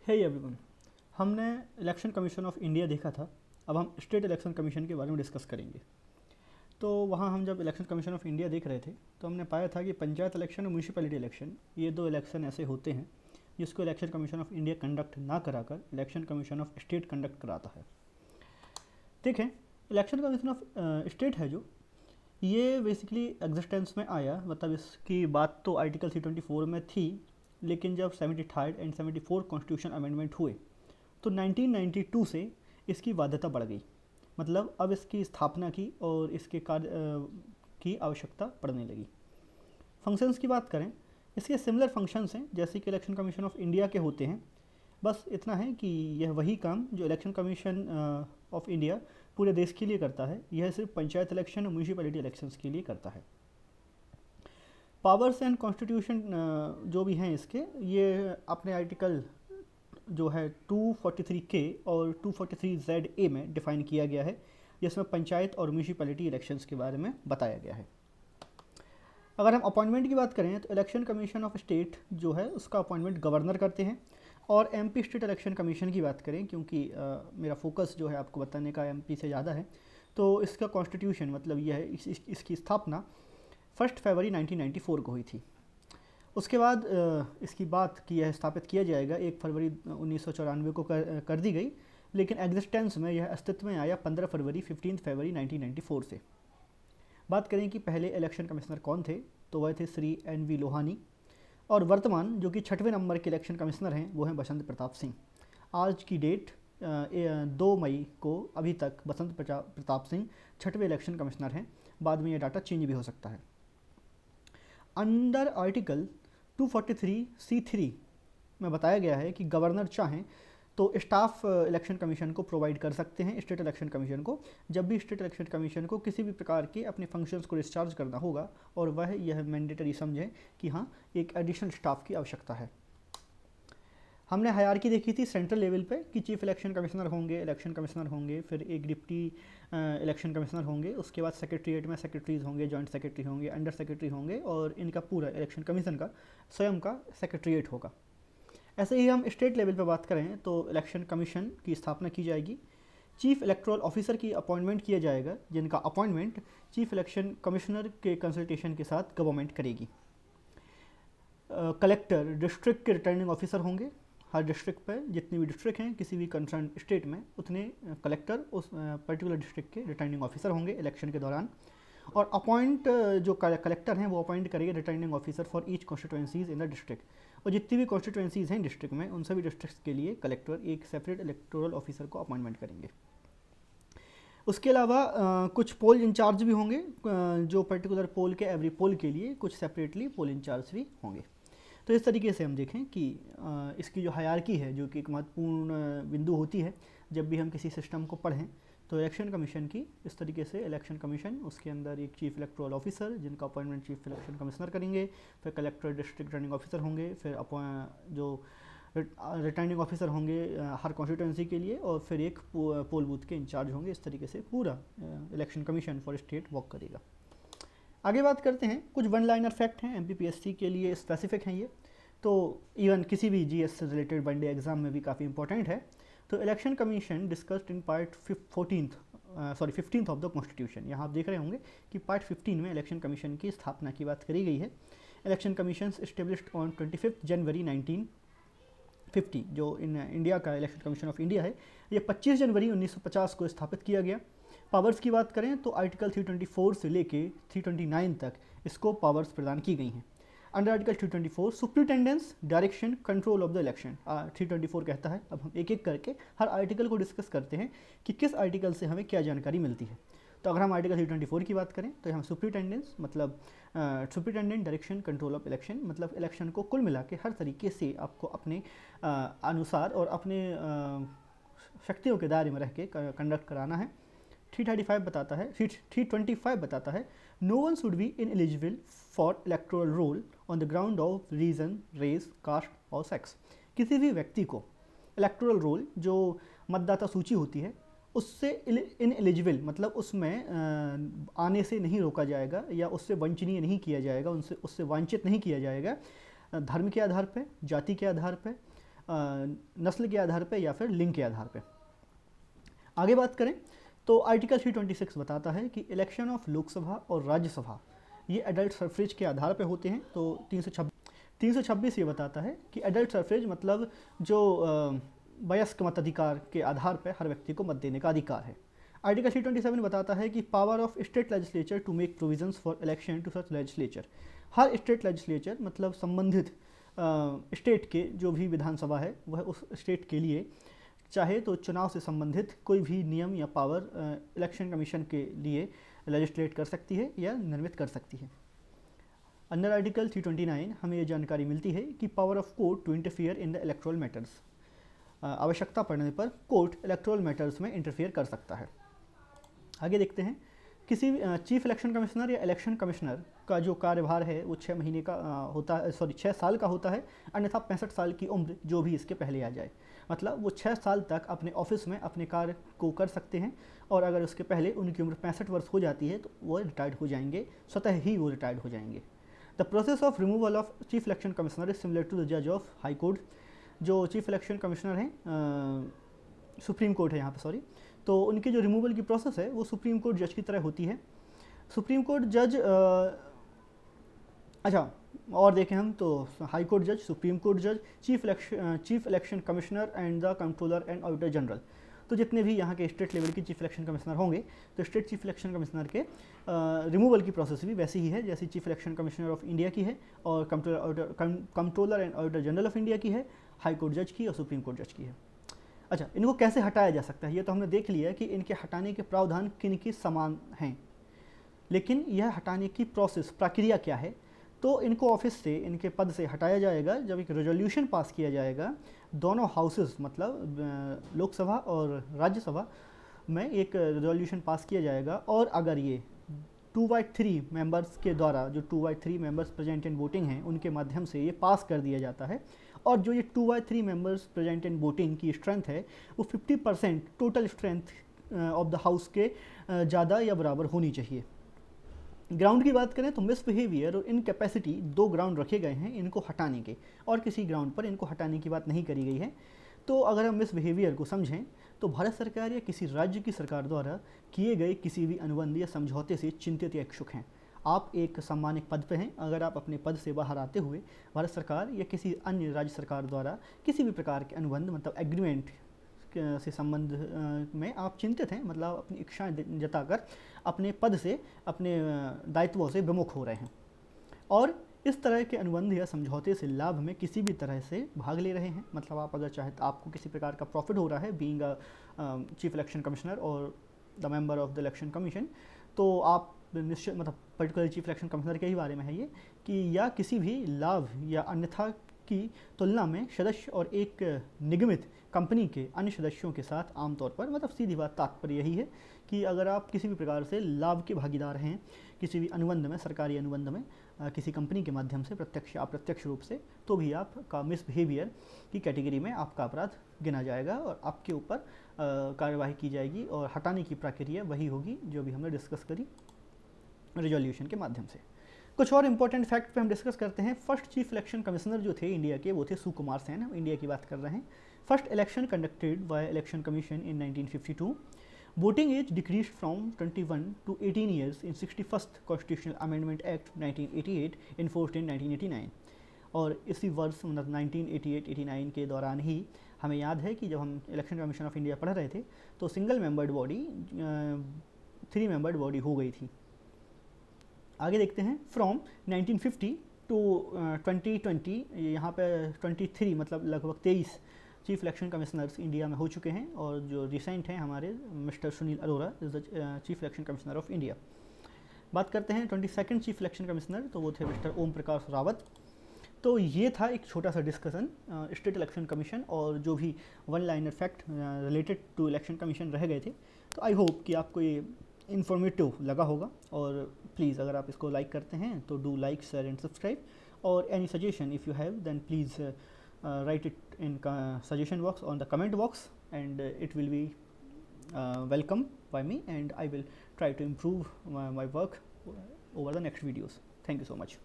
Hey everyone, हमने election commission of India देखा था। अब हम स्टेट इलेक्शन कमीशन के बारे में डिस्कस करेंगे। तो वहाँ हम जब इलेक्शन कमीशन ऑफ इंडिया देख रहे थे तो हमने पाया था कि पंचायत इलेक्शन और म्यूनिसिपैलिटी इलेक्शन, ये दो इलेक्शन ऐसे होते हैं जिसको election commission of India conduct ना कराकर election commission of state conduct कराता है। देखें, इलेक्शन कमीशन ऑफ स्टेट है जो, ये बेसिकली एग्जिस्टेंस में आया, मतलब इसकी बात तो आर्टिकल 324 में थी, लेकिन जब 73rd एंड 74 कॉन्स्टिट्यूशन अमेंडमेंट हुए तो 1992 से इसकी वैधता बढ़ गई। मतलब अब इसकी स्थापना की और इसके कार्य की आवश्यकता पड़ने लगी। फंक्शंस की बात करें, इसके सिमिलर फंक्शंस हैं जैसे कि इलेक्शन कमीशन ऑफ इंडिया के होते हैं। बस इतना है कि यह वही काम जो इलेक्शन कमीशन ऑफ इंडिया पूरे देश के लिए करता है, यह सिर्फ पंचायत इलेक्शन और म्यूनिसिपैलिटी इलेक्शंस के लिए करता है। पावर्स एंड कॉन्स्टिट्यूशन जो भी हैं इसके, ये अपने आर्टिकल जो है 243K और 243ZA में डिफाइन किया गया है, जिसमें पंचायत और म्यूनिसिपैलिटी इलेक्शंस के बारे में बताया गया है। अगर हम अपॉइंटमेंट की बात करें तो इलेक्शन कमीशन ऑफ स्टेट जो है उसका अपॉइंटमेंट गवर्नर करते हैं। और एमपी स्टेट इलेक्शन कमीशन की बात करें, क्योंकि मेरा फोकस जो है आपको बताने का एमपी से ज़्यादा है, तो इसका कॉन्स्टिट्यूशन मतलब यह है, इसकी स्थापना 1 फरवरी 1994 को हुई थी। उसके बाद इसकी बात की यह स्थापित किया जाएगा 1 फरवरी 1994 को कर दी गई, लेकिन एग्जिस्टेंस में यह अस्तित्व में आया 15 फरवरी 1994 से। बात करें कि पहले इलेक्शन कमिश्नर कौन थे, तो वह थे श्री NV लोहानी, और वर्तमान जो कि 6वें नंबर के इलेक्शन कमिश्नर हैं वो हैं बसंत प्रताप सिंह। आज की डेट 2 मई को अभी तक बसंत प्रताप सिंह 6वें इलेक्शन कमिश्नर हैं। बाद में यह डाटा चेंज भी हो सकता है। अंडर आर्टिकल 243C3 में बताया गया है कि गवर्नर चाहें तो स्टाफ इलेक्शन कमीशन को प्रोवाइड कर सकते हैं, स्टेट इलेक्शन कमीशन को, जब भी स्टेट इलेक्शन कमीशन को किसी भी प्रकार के अपने फंक्शंस को डिस्चार्ज करना होगा और वह यह मैंडेटरी समझें कि हाँ, एक एडिशनल स्टाफ की आवश्यकता है। हमने हायरार्की देखी थी सेंट्रल लेवल पे कि चीफ इलेक्शन कमिश्नर होंगे, इलेक्शन कमिश्नर होंगे, फिर एक डिप्टी इलेक्शन कमिश्नर होंगे, उसके बाद सेक्रेटरीट में सेक्रेटरीज होंगे, जॉइंट सेक्रेटरी होंगे, अंडर सेक्रेटरी होंगे, और इनका पूरा इलेक्शन कमीशन का स्वयं का सेक्रेटरीट होगा। ऐसे ही हम स्टेट लेवल पे बात करें तो इलेक्शन कमीशन की स्थापना की जाएगी, चीफ इलेक्टोरल ऑफिसर की अपॉइंटमेंट किया जाएगा, जिनका अपॉइंटमेंट चीफ इलेक्शन कमिश्नर के कंसल्टेशन के साथ गवर्नमेंट करेगी। कलेक्टर डिस्ट्रिक्ट के रिटर्निंग ऑफिसर होंगे। हर डिस्ट्रिक्ट पर जितनी भी डिस्ट्रिक्ट हैं किसी भी कंसर्न स्टेट में, उतने कलेक्टर उस पर्टिकुलर डिस्ट्रिक्ट के रिटर्निंग ऑफिसर होंगे इलेक्शन के दौरान। और अपॉइंट जो कलेक्टर हैं वो अपॉइंट करेंगे returning officer for each constituencies in the district. और जितनी भी कॉन्स्टिट्यूएंसीज हैं डिस्ट्रिक्ट में, उन सभी डिस्ट्रिक्ट के लिए कलेक्टर एक सेपरेट इलेक्टोरल ऑफिसर को अपॉइंटमेंट करेंगे। उसके अलावा कुछ पोल इंचार्ज भी होंगे, जो पर्टिकुलर पोल के एवरी पोल के लिए कुछ सेपरेटली पोल इंचार्ज भी होंगे। तो इस तरीके से हम देखें कि इसकी जो हायरार्की है, जो कि एक महत्वपूर्ण बिंदु होती है जब भी हम किसी सिस्टम को पढ़ें, तो इलेक्शन कमीशन की इस तरीके से इलेक्शन कमीशन, उसके अंदर एक चीफ इलेक्टोरल ऑफिसर जिनका अपॉइंटमेंट चीफ इलेक्शन कमिश्नर करेंगे, फिर कलेक्टर डिस्ट्रिक्ट रिटर्निंग ऑफिसर होंगे, फिर जो रिटर्निंग ऑफिसर होंगे हर कॉन्स्टिट्यूंसी के लिए, और फिर एक पोल बूथ के इंचार्ज होंगे। इस तरीके से पूरा election commission for state work करेगा। आगे बात करते हैं, कुछ वन लाइनर फैक्ट हैं MPPSC के लिए स्पेसिफिक हैं ये, तो इवन किसी भी GS से रिलेटेड वनडे एग्जाम में भी काफ़ी इंपॉर्टेंट है। तो election commission discussed in part 15th of the constitution. यहाँ आप देख रहे होंगे कि पार्ट 15 में इलेक्शन कमीशन की स्थापना की बात करी गई है। इलेक्शन कमीशन इस्टेब्लिश्ड ऑन 25 जनवरी 1950, जो इंडिया का इलेक्शन कमीशन ऑफ इंडिया है, ये 25 जनवरी 1950 को स्थापित किया गया। पावर्स की बात करें तो आर्टिकल 324 से लेके 329 तक इसको पावर्स प्रदान की गई हैं। Under article 324 superintendence direction control of the election 324 कहता है। अब हम एक एक करके हर आर्टिकल को डिस्कस करते हैं कि किस आर्टिकल से हमें क्या जानकारी मिलती है। तो अगर हम आर्टिकल 324 की बात करें तो हम सुप्रिटेंडेंस मतलब superintendent direction control of election, मतलब इलेक्शन को कुल मिला के हर तरीके से आपको अपने अनुसार और अपने शक्तियों के दायरे में रह के कंडक्ट कराना है। 325 बताता है no one should be ineligible for electoral roll on the ground of reason, race, caste और सेक्स। किसी भी व्यक्ति को इलेक्टोरल रोल जो मतदाता सूची होती है उससे इनएलिजिबल मतलब उसमें आने से नहीं रोका जाएगा या उससे वंचनीय नहीं किया जाएगा, उससे वांछित नहीं किया जाएगा धर्म के आधार पर, जाति के आधार पर, नस्ल के आधार पे या फिर लिंग के आधार पे। आगे बात करें तो आर्टिकल 326 बताता है कि इलेक्शन ऑफ लोकसभा और राज्यसभा ये एडल्ट सफरेज के आधार पे होते हैं। तो 326 ये बताता है कि एडल्ट सफरेज मतलब जो वयस्क मताधिकार के आधार पर हर व्यक्ति को मत देने का अधिकार है। आर्टिकल 327 बताता है कि power of state legislature to make provisions for election to such legislature. हर स्टेट लेजिस्लेचर मतलब संबंधित स्टेट के जो भी विधानसभा है वह उस स्टेट के लिए चाहे तो चुनाव से संबंधित कोई भी नियम या पावर इलेक्शन कमीशन के लिए लेजिस्लेट कर सकती है या निर्मित कर सकती है। अंडर आर्टिकल 329 हमें ये जानकारी मिलती है कि power of court to interfere in the electoral matters, आवश्यकता पड़ने पर कोर्ट इलेक्टोरल मैटर्स में इंटरफियर कर सकता है। आगे देखते हैं, किसी चीफ इलेक्शन कमिश्नर या इलेक्शन कमिश्नर का जो कार्यभार है वो 6 महीने का होता है, 6 साल का होता है, अन्यथा 65 साल की उम्र जो भी इसके पहले आ जाए। मतलब वो 6 साल तक अपने ऑफिस में अपने कार्य को कर सकते हैं और अगर उसके पहले उनकी उम्र 65 वर्ष हो जाती है तो वो रिटायर्ड हो जाएंगे, स्वतः ही वो रिटायर्ड हो जाएंगे। The process of removal of chief election commissioner is similar to the जज ऑफ हाई कोर्ट। जो चीफ इलेक्शन कमिश्नर हैं, सुप्रीम कोर्ट है यहाँ पे, सॉरी, तो उनके जो रिमूवल की प्रोसेस है वो सुप्रीम कोर्ट जज की तरह होती है। सुप्रीम कोर्ट जज अच्छा और देखें हम तो हाई कोर्ट जज, सुप्रीम कोर्ट जज, chief election commissioner and the controller and auditor general. तो जितने भी यहाँ के स्टेट लेवल के चीफ इलेक्शन कमिश्नर होंगे तो स्टेट चीफ इलेक्शन कमिश्नर के रिमूवल की प्रोसेस भी वैसी ही है जैसी chief election commissioner of India की है और controller and auditor general of India की है, हाई कोर्ट जज की और सुप्रीम कोर्ट जज की है। अच्छा, इनको कैसे हटाया जा सकता है ये तो हमने देख लिया कि इनके हटाने के प्रावधान किन की समान हैं, लेकिन यह हटाने की प्रोसेस, प्रक्रिया क्या है। तो इनको ऑफिस से, इनके पद से हटाया जाएगा जब एक रेजोल्यूशन पास किया जाएगा दोनों हाउसेस मतलब लोकसभा और राज्यसभा में एक रेजोल्यूशन पास किया जाएगा और अगर ये 2/3 मेंबर्स के द्वारा, जो 2/3 मेंबर्स प्रेजेंट इन वोटिंग हैं उनके माध्यम से ये पास कर दिया जाता है और जो ये 2/3 मेंबर्स प्रेजेंट इन वोटिंग की स्ट्रेंथ है वो 50% total strength of the house के ज़्यादा या बराबर होनी चाहिए। ग्राउंड की बात करें तो मिसबिहेवियर और इनकैपेसिटी 2 ग्राउंड रखे गए हैं इनको हटाने के, और किसी ग्राउंड पर इनको हटाने की बात नहीं करी गई है। तो अगर हम मिसबिहेवियर को समझें तो भारत सरकार या किसी राज्य की सरकार द्वारा किए गए किसी भी अनुबंध या समझौते से चिंतित या इच्छुक हैं। आप एक सम्मानित पद पे हैं, अगर आप अपने पद से बाहर आते हुए भारत सरकार या किसी अन्य राज्य सरकार द्वारा किसी भी प्रकार के अनुबंध मतलब एग्रीमेंट से संबंध में आप चिंतित हैं, मतलब अपनी इच्छाएं जताकर अपने पद से, अपने दायित्वों से विमुख हो रहे हैं और इस तरह के अनुबंध या समझौते से लाभ में किसी भी तरह से भाग ले रहे हैं। मतलब आप अगर चाहे तो आपको किसी प्रकार का प्रॉफिट हो रहा है being a chief election commissioner और the member of the election commission, तो आप निश्चित मतलब पर्टिकुलर चीफ इलेक्शन कमिश्नर के ही बारे में है ये कि या किसी भी लाभ या अन्यथा की तुलना में सदस्य और एक निगमित कंपनी के अन्य सदस्यों के साथ आमतौर पर, मतलब सीधी बात तात्पर्य यही है कि अगर आप किसी भी प्रकार से लाभ के भागीदार हैं किसी भी अनुबंध में, सरकारी अनुबंध में किसी कंपनी के माध्यम से प्रत्यक्ष या अप्रत्यक्ष रूप से, तो भी आपका मिसबिहेवियर की कैटेगरी में आपका अपराध गिना जाएगा और आपके ऊपर कार्यवाही की जाएगी और हटाने की प्रक्रिया वही होगी जो भी हमने डिस्कस करी रेजोल्यूशन के माध्यम से। कुछ और इंपॉर्टेंट फैक्ट पे हम डिस्कस करते हैं। फर्स्ट चीफ इलेक्शन कमिश्नर जो थे इंडिया के वो थे सुकुमार सेन, हम इंडिया की बात कर रहे हैं। First election conducted by election commission in 1952। Voting age decrease from 21 to 18 years in 61st constitutional amendment act 1988 enforced in 1989। और इसी वर्ष मतलब 1988-89 के दौरान ही हमें याद है कि जब हम इलेक्शन कमीशन ऑफ इंडिया पढ़ रहे थे तो single membered body 3 membered body हो गई थी। आगे देखते हैं, फ्रॉम 1950 टू 2020 यहाँ पे 23 मतलब लगभग 23 चीफ इलेक्शन कमिश्नर्स इंडिया में हो चुके हैं और जो रिसेंट हैं हमारे mister Sunil Arora is the chief election commissioner of India. बात करते हैं 22nd चीफ इलेक्शन कमिश्नर, तो वो थे मिस्टर ओम प्रकाश रावत। तो ये था एक छोटा सा डिस्कशन स्टेट इलेक्शन कमीशन और जो भी one liner fact related to election commission रह गए थे। तो आई होप कि आपको ये इन्फॉर्मेटिव लगा होगा और प्लीज़ अगर आप इसको लाइक करते हैं तो do like, share and subscribe, और any suggestion if you have then please write it in suggestion box on the comment box and it will be welcome by me and I will try to improve my work over the next videos. Thank you so much.